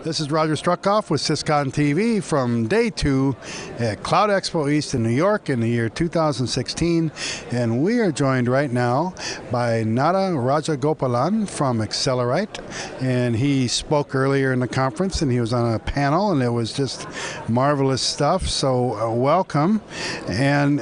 This is Roger Struckoff with Syscon TV from day 2 at CloudEXPO East in New York in the year 2016. And we are joined right now by Nara Rajagopalan from Accelerite. And he spoke earlier in the conference and he was on a panel and it was just marvelous stuff. So welcome. And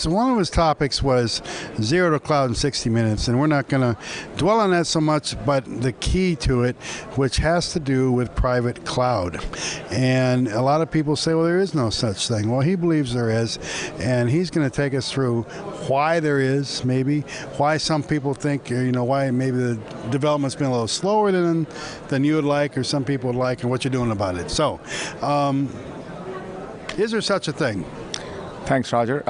one of his topics was zero to cloud in 60 minutes. And we're not going to dwell on that so much, but the key to it, which has to do with private cloud. And a lot of people say, well, there is no such thing. Well, he believes there is, and he's going to take us through why there is, maybe, why some people think, why maybe the development's been a little slower than you would like, or some people would like, and what you're doing about it. So, is there such a thing? Thanks, Roger.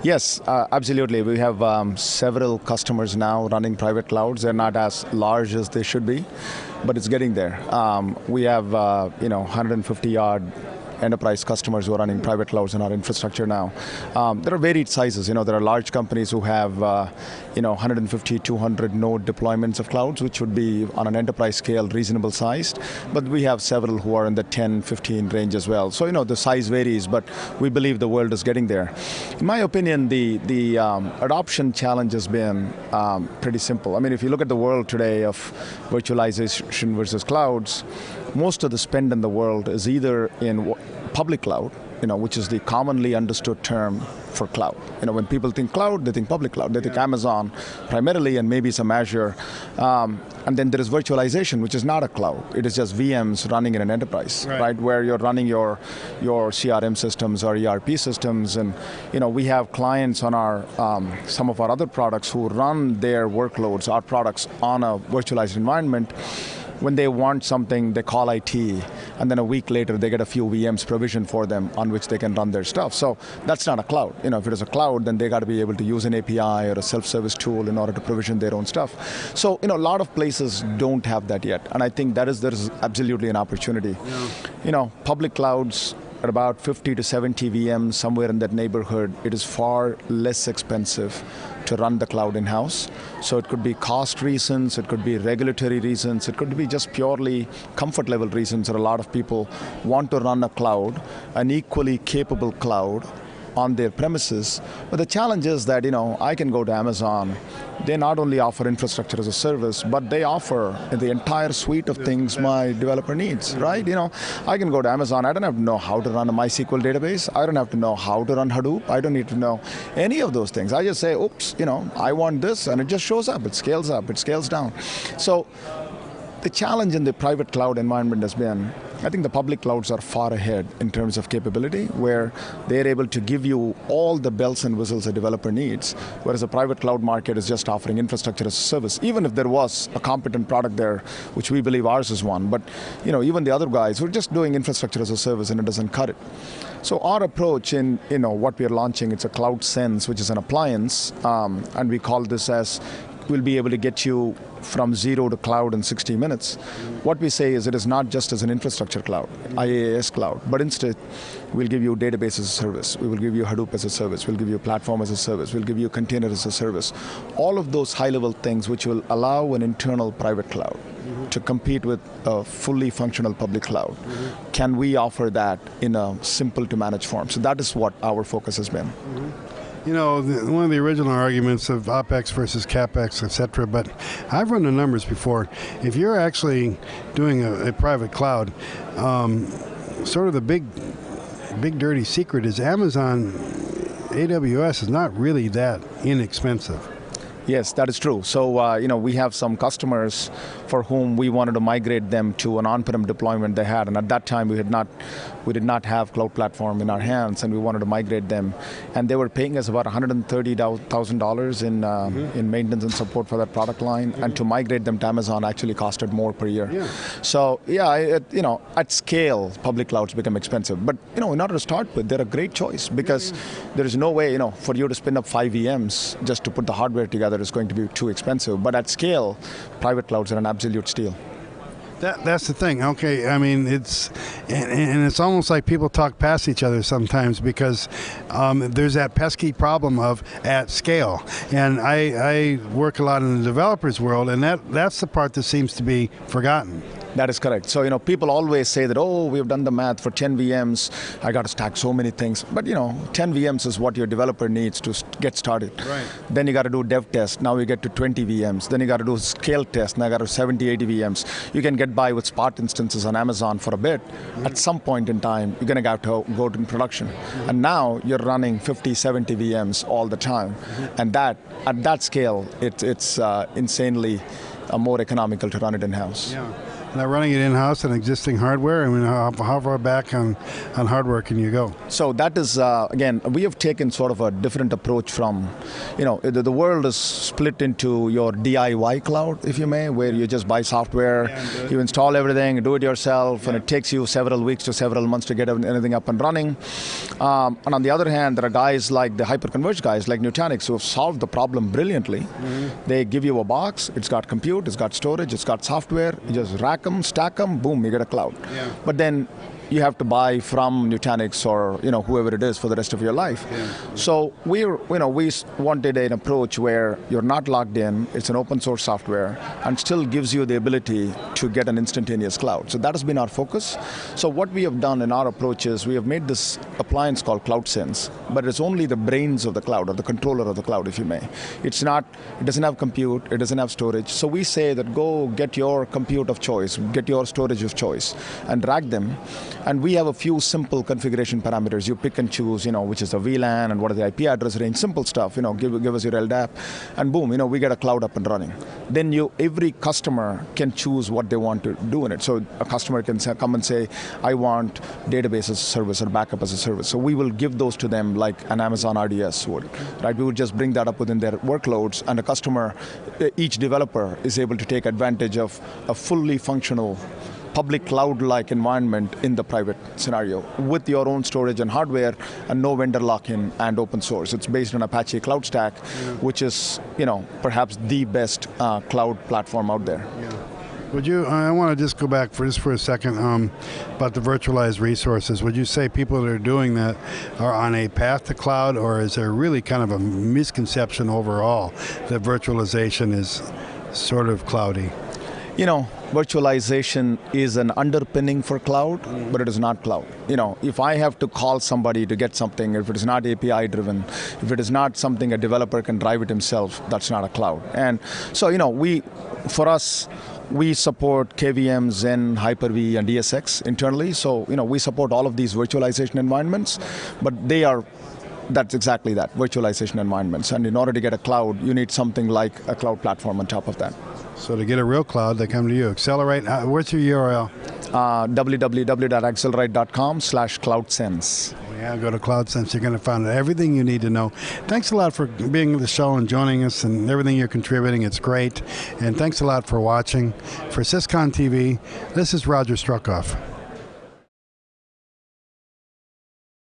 Yes, absolutely. We have several customers now running private clouds. They're not as large as they should be, but it's getting there. We have 150-odd enterprise customers who are running private clouds in our infrastructure now. There are varied sizes. There are large companies who have 150, 200 node deployments of clouds, which would be on an enterprise scale reasonable sized. But we have several who are in the 10, 15 range as well. So the size varies, but we believe the world is getting there. In my opinion, the adoption challenge has been pretty simple. I mean, if you look at the world today of virtualization versus clouds, most of the spend in the world is either in public cloud, which is the commonly understood term for cloud. When people think cloud, they think public cloud. They think Amazon primarily, and maybe some Azure. And then there is virtualization, which is not a cloud. It is just VMs running in an enterprise, right? Where you're running your CRM systems or ERP systems. And we have clients on our some of our other products who run their workloads, our products, on a virtualized environment. When they want something, they call IT, and then a week later they get a few VMs provisioned for them on which they can run their stuff. So that's not a cloud. If it is a cloud, then they got to be able to use an API or a self-service tool in order to provision their own stuff. So a lot of places don't have that yet, and I think there is absolutely an opportunity. Yeah. Public clouds at about 50 to 70 VMs, somewhere in that neighborhood, it is far less expensive to run the cloud in-house. So it could be cost reasons, it could be regulatory reasons, it could be just purely comfort level reasons that a lot of people want to run a cloud, an equally capable cloud, on their premises. But the challenge is that, I can go to Amazon. They not only offer infrastructure as a service, but they offer the entire suite of things my developer needs, right? I can go to Amazon. I don't have to know how to run a MySQL database. I don't have to know how to run Hadoop. I don't need to know any of those things. I just say, oops, I want this, and it just shows up. It scales up, it scales down. So the challenge in the private cloud environment has been, I think the public clouds are far ahead in terms of capability, where they're able to give you all the bells and whistles a developer needs, whereas the private cloud market is just offering infrastructure as a service, even if there was a competent product there, which we believe ours is one. But even the other guys, we're just doing infrastructure as a service, and it doesn't cut it. So our approach in what we are launching, it's a Cloud Sense, which is an appliance, and we call this as, we'll be able to get you from zero to cloud in 60 minutes. What we say is it is not just as an infrastructure cloud, IaaS cloud, but instead we'll give you database as a service, we will give you Hadoop as a service, we'll give you platform as a service, we'll give you container as a service. All of those high-level things which will allow an internal private cloud to compete with a fully functional public cloud. Can we offer that in a simple to manage form? So that is what our focus has been. One of the original arguments of OpEx versus CapEx, et cetera, but I've run the numbers before. If you're actually doing a private cloud, sort of the big dirty secret is Amazon AWS is not really that inexpensive. Yes, that is true. So, we have some customers for whom we wanted to migrate them to an on-prem deployment they had, and at that time we did not have cloud platform in our hands, and we wanted to migrate them, and they were paying us about $130,000 in maintenance and support for that product line, and to migrate them to Amazon actually costed more per year. Yeah. So, at scale, public clouds become expensive, but in order to start with, they're a great choice because there is no way, for you to spin up 5 VMs just to put the hardware together is going to be too expensive. But at scale, private clouds are an absolute steal. That's the thing. Okay, I mean, it's almost like people talk past each other sometimes because there's that pesky problem of at scale. And I work a lot in the developers world, and that's the part that seems to be forgotten. That is correct. So, people always say that, oh, we've done the math for 10 VMs. I got to stack so many things. But, 10 VMs is what your developer needs to get started. Right. Then you got to do dev test. Now you get to 20 VMs. Then you got to do scale test. Now you got to 70, 80 VMs. You can get by with Spot instances on Amazon for a bit. At some point in time, you're going to have to go to production. And now you're running 50, 70 VMs all the time. And at that scale, it's insanely more economical to run it in-house. Yeah. Now running it in-house and existing hardware, I mean, how far back on hardware can you go? So that is, again, we have taken sort of a different approach from, the world is split into your DIY cloud, if you may, where you just buy software, you install everything, do it yourself, and it takes you several weeks to several months to get anything up and running. And on the other hand, there are guys like the hyper-converged guys, like Nutanix, who have solved the problem brilliantly. They give you a box, it's got compute, it's got storage, it's got software, you just rack them, stack them, boom, you get a cloud. Yeah. But then you have to buy from Nutanix or whoever it is for the rest of your life. Yeah. So we wanted an approach where you're not logged in, it's an open source software, and still gives you the ability to get an instantaneous cloud. So that has been our focus. So what we have done in our approach is we have made this appliance called CloudSense, but it's only the brains of the cloud, or the controller of the cloud, if you may. It doesn't have compute, it doesn't have storage. So we say that go get your compute of choice, get your storage of choice, and rack them. And we have a few simple configuration parameters. You pick and choose, which is the VLAN and what is the IP address range, simple stuff. Give us your LDAP, and boom, we get a cloud up and running. Then every customer can choose what they want to do in it. So a customer can come and say, I want database as a service or backup as a service. So we will give those to them like an Amazon RDS would. Right? We would just bring that up within their workloads, and a customer, each developer is able to take advantage of a fully functional public cloud-like environment in the private scenario with your own storage and hardware and no vendor lock-in and open source. It's based on Apache Cloud Stack, which is, perhaps the best cloud platform out there. Yeah. I want to just go back for a second about the virtualized resources. Would you say people that are doing that are on a path to cloud, or is there really kind of a misconception overall that virtualization is sort of cloudy? Virtualization is an underpinning for cloud, but it is not cloud. If I have to call somebody to get something, if it is not API driven, if it is not something a developer can drive it himself, that's not a cloud. And so, for us, we support KVM, Zen, Hyper-V, and ESX internally. So, we support all of these virtualization environments, but that's exactly that, virtualization environments. And in order to get a cloud, you need something like a cloud platform on top of that. So to get a real cloud, they come to you. Accelerite, what's your URL? www.accelerite.com/cloudsense. Yeah, go to CloudSense. You're going to find everything you need to know. Thanks a lot for being on the show and joining us and everything you're contributing. It's great. And thanks a lot for watching. For Syscon TV, this is Roger Struckoff.